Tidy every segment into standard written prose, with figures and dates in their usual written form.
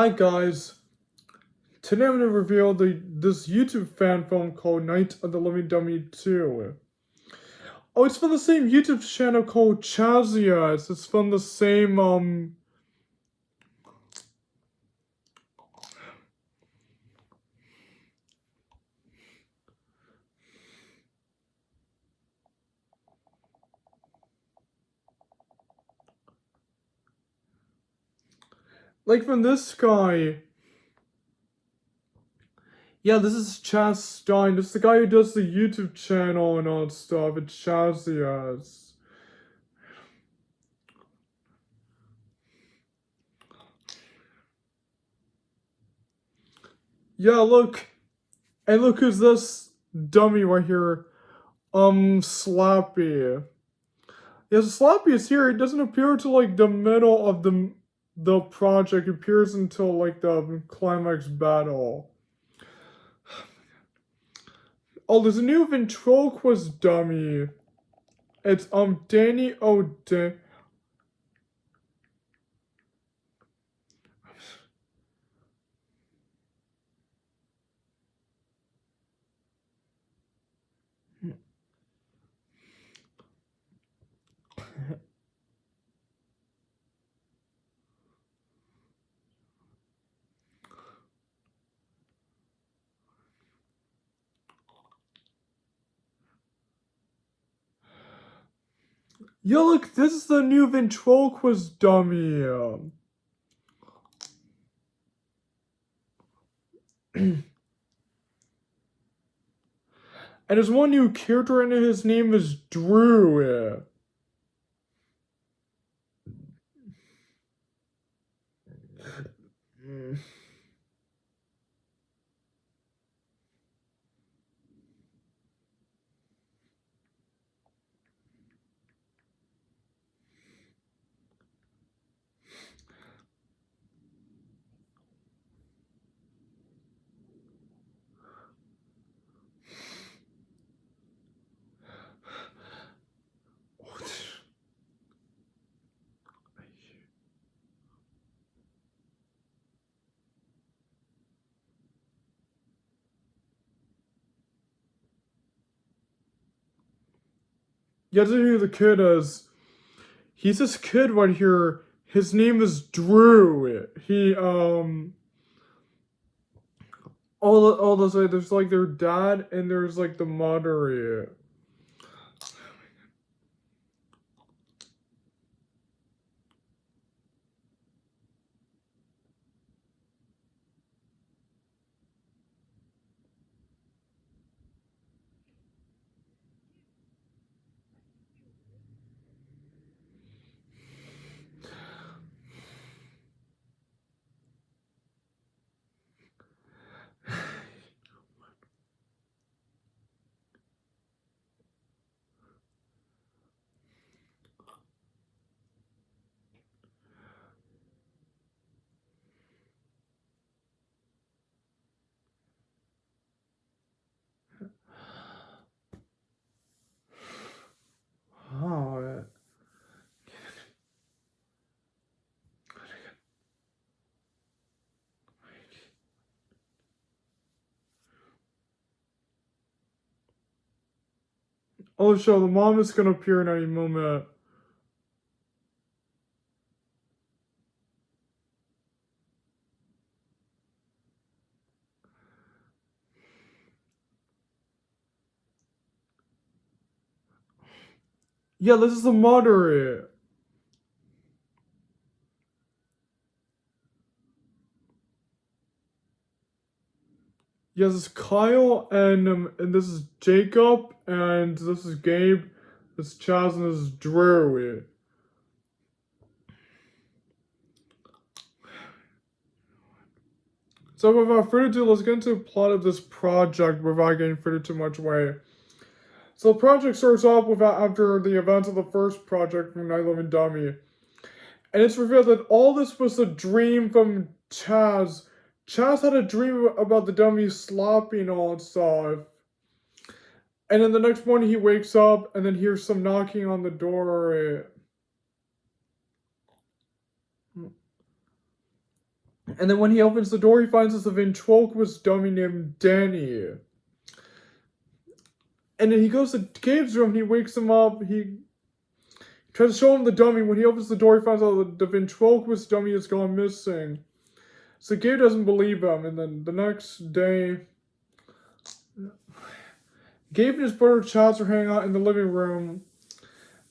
Hi guys, today I'm going to reveal this YouTube fan film called Night of the Living Dummy 2. Oh, it's from the same YouTube channel called Chazias. It's from the same, like from this guy. Yeah, this is Chaz Stein. This is the guy who does the YouTube channel and all that stuff. It's Chazias. Yeah, look. And look who's this dummy right here. Slappy. Yeah, so Slappy is here. It doesn't appear until like the middle of the project. It appears until like the climax battle. Oh, there's a new ventriloquist dummy. It's Danny O'Day. Yeah, look, this is the new ventriloquist dummy. And there's one new character in it. His name is Drew. Yeah, this is who the kid is. He's this kid right here. His name is Drew. All those like there's like their dad and there's like the mother. Oh. Oh, so the mom is gonna appear in any moment. Yeah, this is the mother. Yeah, this is Kyle and this is Jacob and this is Gabe. This is Chaz and this is Drew. So without further ado, let's get into the plot of this project without getting further too much away. So the project starts off after the events of the first project from Night Living Dummy. And it's revealed that all this was a dream from Chaz. Chaz had a dream about the dummy sloppy and all that stuff. And then the next morning he wakes up and then hears some knocking on the door. And then when he opens the door, he finds this ventriloquist dummy named Danny. And then he goes to Gabe's room, and he wakes him up. He tries to show him the dummy. When he opens the door, he finds out that the ventriloquist dummy has gone missing. So Gabe doesn't believe him. And then the next day, Gabe and his brother Chaz are hanging out in the living room.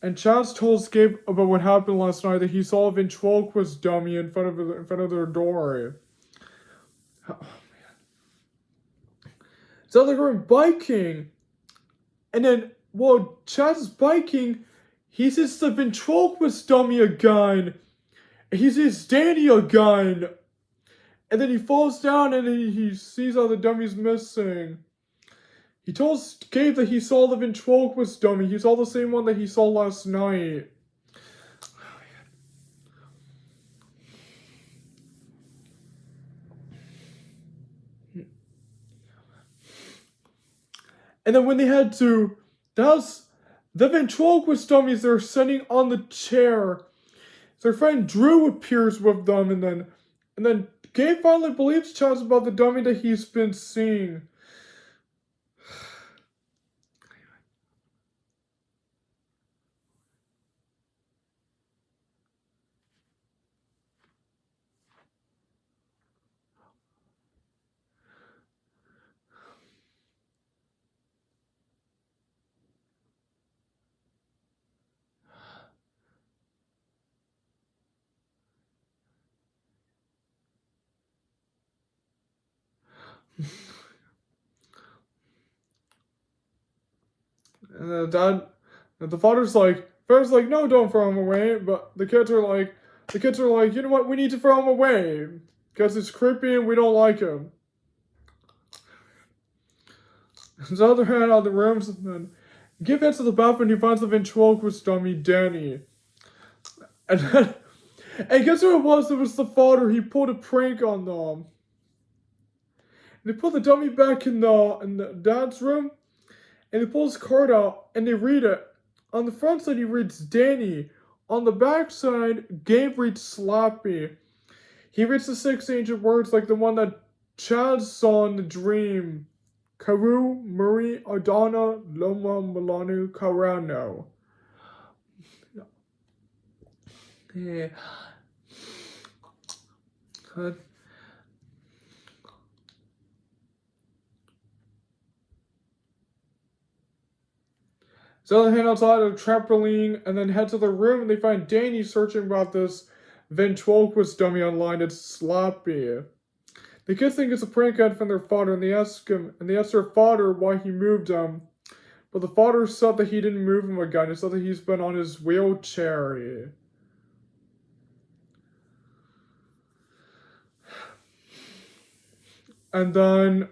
And Chaz tells Gabe about what happened last night, that he saw a ventriloquist dummy in front of their door. Oh, man. So they're going biking. And then, while Chaz is biking, he sees the ventriloquist dummy again. He sees Danny again. And then he falls down and he sees how the dummy's missing. He tells Gabe that he saw the ventriloquist dummy. He saw the same one that he saw last night. And then when they had to, the ventriloquist dummies they're sitting on the chair. Their friend Drew appears with them, and then Gabe finally believes Chaz about the dummy that he's been seeing. And the father's like, no, don't throw him away. But the kids are like, you know what, we need to throw him away. Because it's creepy and we don't like him. On the other hand, out of the rooms, and then Gabe heads to the bathroom and he finds the ventriloquist dummy, Danny. And guess who it was? It was the father. He pulled a prank on them. And they put the dummy back in the dad's room. And he pulls his card out and they read it. On the front side, he reads Danny. On the back side, Gabe reads Slappy. He reads the 6 ancient words like the one that Chaz saw in the dream. Karu, Muri, Adana, Loma, Milanu, Karano. Yeah. So they head outside of the trampoline and then head to the room and they find Danny searching about this ventriloquist dummy online. It's Slappy. The kids think it's a prank ad from their father and they ask their father why he moved him. But the father said that he didn't move him again. He said that he's been on his wheelchair. And then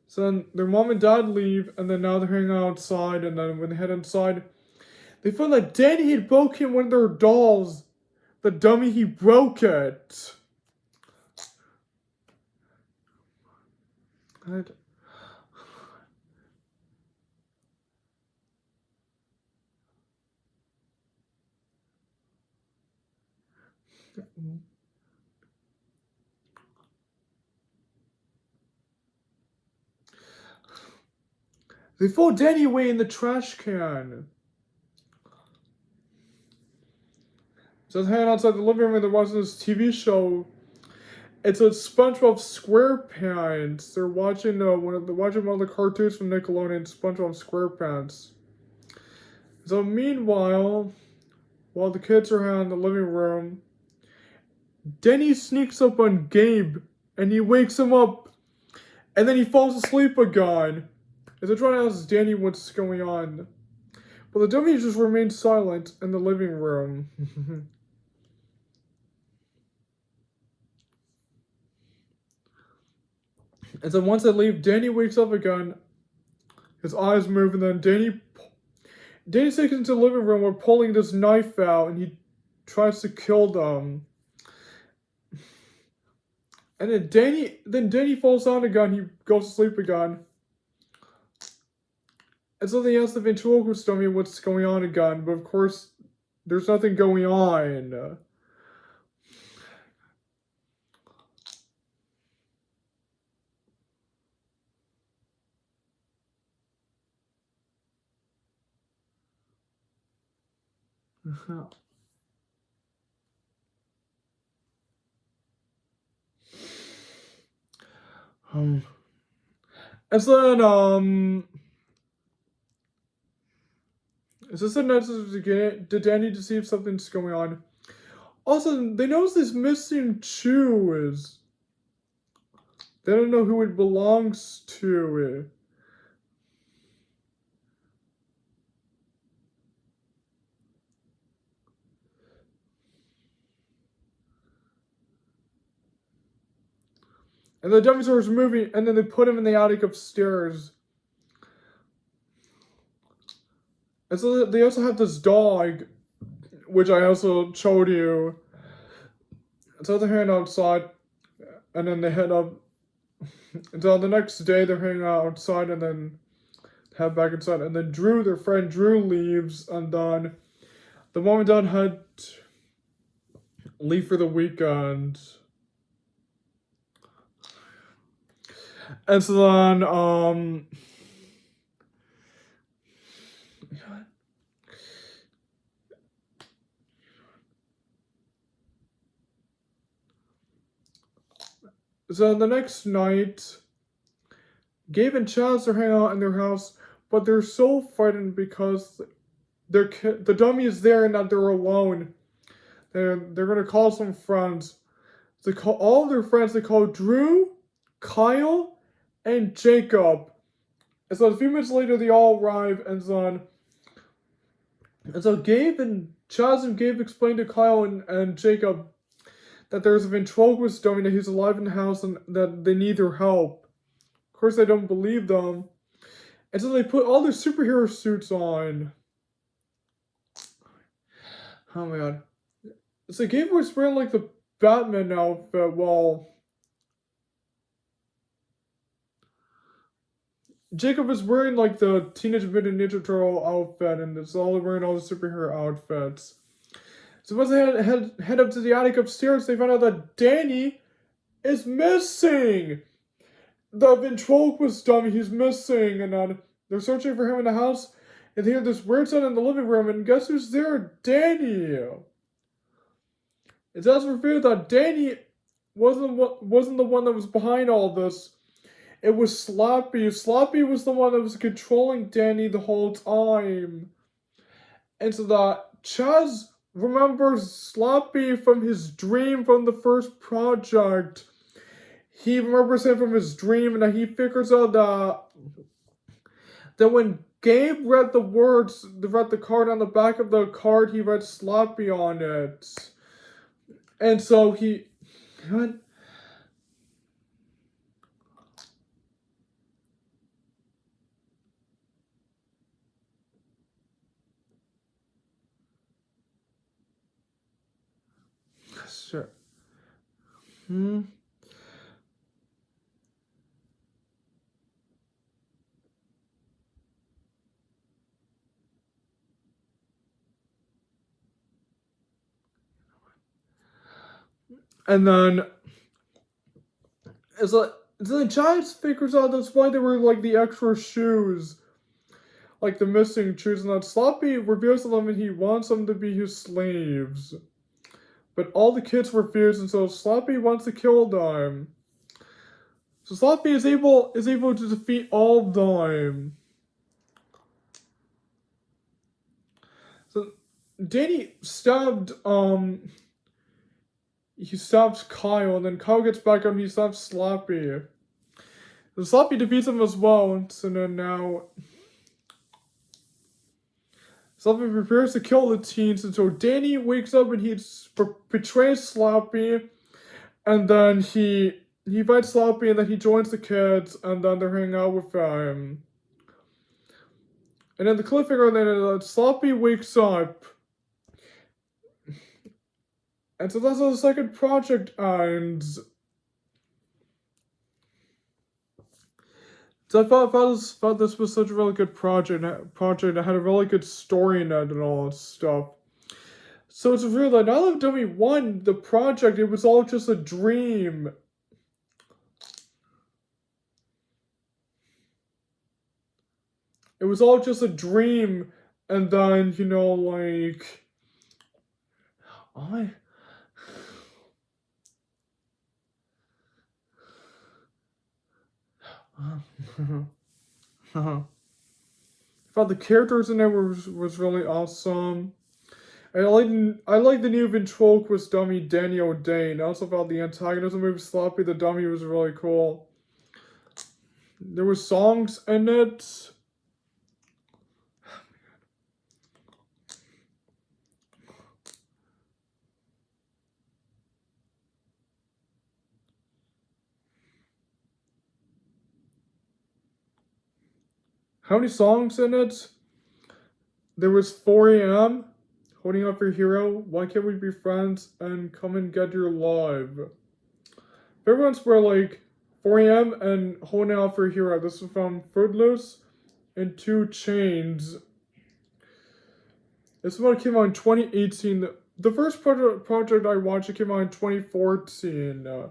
so then their mom and dad leave, and then now they're hanging out outside, and then when they head inside, they find that Danny had broken one of their dolls. The dummy, he broke it. They throw Danny away in the trash can. So they're hanging outside the living room and they're watching this TV show. It's a SpongeBob SquarePants. They're watching one of the cartoons from Nickelodeon, SpongeBob SquarePants. So meanwhile, while the kids are hanging in the living room, Danny sneaks up on Gabe and he wakes him up, and then he falls asleep again. And they're trying to ask Danny what's going on. But the dummy just remains silent in the living room. And then once they leave, Danny wakes up again. His eyes move, and then Danny takes into the living room. We're pulling this knife out, and he tries to kill them. And then Danny falls down again. He goes to sleep again. And so they ask the ventriloquist dummy what's going on again, but of course, there's nothing going on. Um, and so then, is this a message to Danny to see if something's going on? Also, they notice this missing shoes. They don't know who it belongs to. And the dummy starts moving, and then they put him in the attic upstairs. And so they also have this dog, which I also showed you. So they're hanging outside, and then they head up. Until the next day, they're hanging out outside, and then head back inside. And then Drew, their friend Drew, leaves, and then the mom and dad had leave for the weekend. And so then, so the next night, Gabe and Chaz are hanging out in their house, but they're so frightened because the dummy is there and that they're alone. They're gonna call some friends. They call all their friends. They call Drew, Kyle, and Jacob. And so a few minutes later, they all arrive, and so Gabe and Chaz and Gabe explain to Kyle and Jacob that there's a ventriloquist dummy that he's alive in the house and that they need their help. Of course, they don't believe them. And so they put all their superhero suits on. Oh my god. So Gabe was wearing like the Batman outfit while Jacob is wearing like the Teenage Mutant Ninja Turtle outfit, and it's all wearing all the superhero outfits. So once they head up to the attic upstairs, they find out that Danny is missing. The ventriloquist dummy, he's missing, and they're searching for him in the house, and they hear this weird sound in the living room, and guess who's there? Danny. It's also revealed that Danny wasn't the one that was behind all this. It was Slappy. Slappy was the one that was controlling Danny the whole time. And so that Chaz remembers Slappy from his dream from the first project. He remembers him from his dream, and he figures out that when Gabe read the card on the back of the card, he read Slappy on it. And so he... What? Sure. And then it's like the Giants figures out that's why they were like the extra shoes, like the missing shoes, and that Sloppy reveals to them and he wants them to be his slaves. But all the kids refuse, and so Sloppy wants to kill them. So Sloppy is able to defeat all of them. So Danny stabbed he stabs Kyle, and then Kyle gets back up and he stabs Sloppy. And Sloppy defeats him as well, so then now Sloppy prepares to kill the teens, and so Danny wakes up and he betrays Sloppy, and then he fights Sloppy, and then he joins the kids, and then they're hanging out with him. And then the cliffhanger, then Sloppy wakes up. And so that's how the second project ends. So I thought this was such a really good project. It had a really good story in it and all that stuff. So it's real that Night of Dummy 1, the project, it was all just a dream. It was all just a dream, and then, you know, like, I. Thought the characters in it was really awesome. I like the new ventriloquist dummy Danny O'Dane. I also thought the antagonist of the movie Sloppy the Dummy was really cool. There were songs in it. How many songs in it? There was 4 a.m., Holding Up Your Hero, Why Can't We Be Friends, and Come and Get Your Love. Favorite ones were like 4 a.m. and Holding Out for Your Hero. This was from Footloose and 2 Chainz. This one came out in 2018. The first project I watched, it came out in 2014.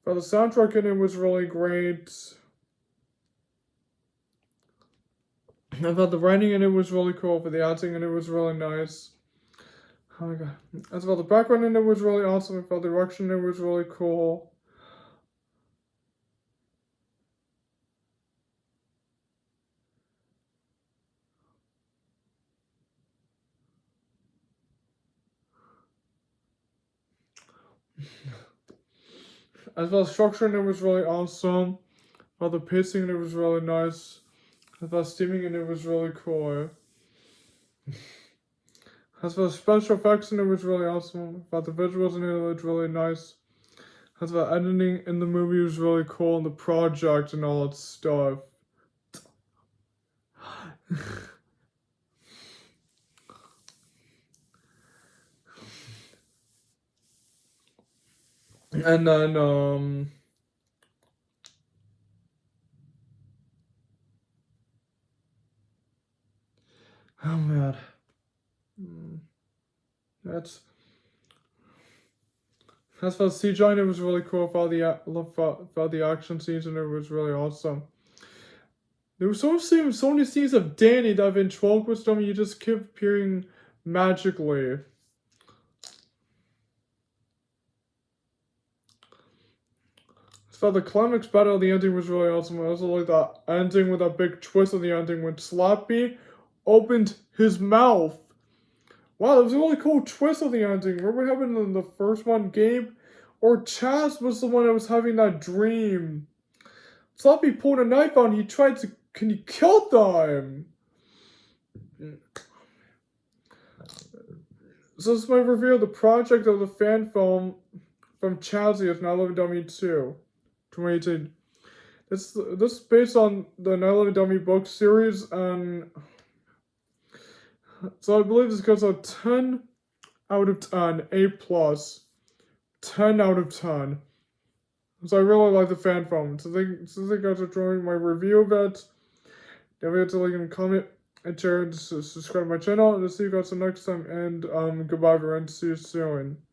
But the soundtrack in it was really great. I thought the writing in it was really cool, but the acting in it was really nice. Oh my god. As well, the background in it was really awesome. I thought the direction in it was really cool. As well, the structure in it was really awesome. While the pacing in it was really nice. I thought steaming in it was really cool. As well, special effects in it was really awesome. I thought the visuals in it looked really nice. As well, editing in the movie was really cool, and the project and all that stuff. And then, oh man. That's for CGI, and it was really cool. For the action scenes, and it was really awesome. There were so many scenes of Danny that ventriloquist dummy you just kept appearing magically. So the climax battle of the ending was really awesome. I also like that ending with that big twist of the ending when Slappy opened his mouth. Wow, that was a really cool twist of the ending. Remember what happened in the first one, Gabe? Or Chaz was the one that was having that dream. Slappy pulled a knife out and he tried to... Can he kill them? So this is my review of the project of the fan film from Chazzy of 9/11 Dummy 2, 2018. This is based on the 9/11 Dummy book series, and so I believe this goes a 10 out of 10, A+, 10 out of 10. So I really like the fan film. So thank you guys for joining my review of it. Don't forget to like and comment and share and subscribe to my channel. And I'll see you guys next time. And goodbye everyone. See you soon.